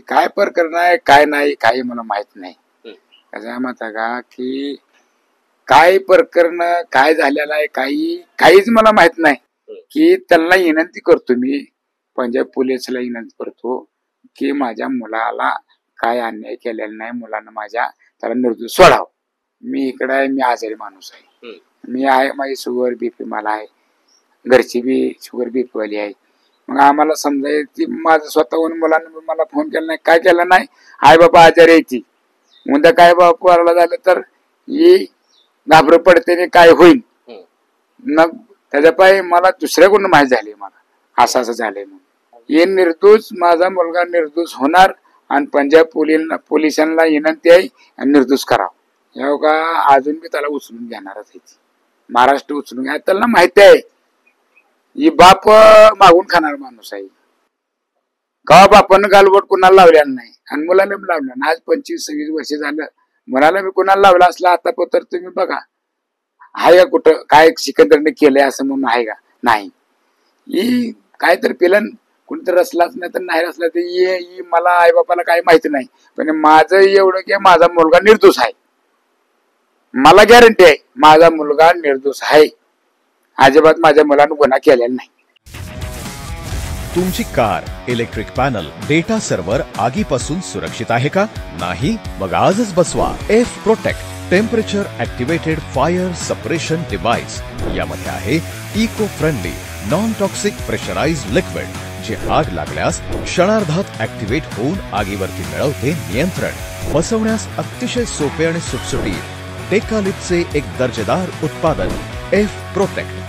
काय प्रकरण आहे काय नाही काही मला माहित नाही. कसं माहिती का की काय प्रकरण काय झालेलं आहे काहीच मला माहित नाही. की त्यांना विनंती करतो मी पंजाब पोलिसला विनंती करतो की माझ्या मुलाला काय अन्याय केलेला नाही, मुलांना माझ्या त्याला निर्दोष सोडावं. मी इकडे आहे, मी आजारी माणूस आहे, मी आहे, माझी शुगर बीपी मला आहे, घरची बी शुगर बीपी वाली आहे. मग आम्हाला समजाय की माझं स्वतःहून मुलांना मला फोन केला नाही काय केलं नाही, आई बाबा आजारी आहे ती उद्या काय बाबा झालं तर ही घाबर पडते काय होईल. मग त्याच्या पायी मला दुसऱ्याकडून माहिती झाली मला असं झालंय म्हणून. हे निर्दोष माझा मुलगा निर्दोष होणार आणि पंजाब पोलिसांना विनंती आहे आणि निर्दोष करावं. हे का अजून मी त्याला उचलून घेणारच आहे, महाराष्ट्र उचलून घ्या. त्याला माहिती आहे ही बाप मागून खाणार माणूस आहे. का बापानं गालबोट कुणाला लावलेला नाही आणि मुलाला बी लावलं ना. आज 25-26 वर्ष झालं मुलाला बी कुणाला लावला असला आता तर तुम्ही बघा आहे का कुठं काय सिकंदरने केलंय असं म्हणून आहे का नाही. ही काय तर पिलन कुणीतरी रचलाच नाही तर नाही रचला तर मला आई बापाला काही माहिती नाही. पण माझं एवढं की माझा मुलगा निर्दोष आहे, मला गॅरंटी आहे माझा मुलगा निर्दोष आहे. अजिबात माझ्या मुलानं गुन्हा केलेला नाही. तुमची car, electric panel, data server आगीपासून सुरक्षित आहे का? नाही? मग आजच बसवा F protect temperature activated fire suppression device. यामध्ये आहे eco friendly non toxic pressurised liquid जे आग लागल्यास क्षणार्धात ऍक्टिव्हेट होऊन आगीवरती मिळवते नियंत्रण. बसवण्यास अतिशय सोपे आणि सुटसुटीत टेकालिपचे एक दर्जेदार उत्पादन एफ प्रोटेक्ट.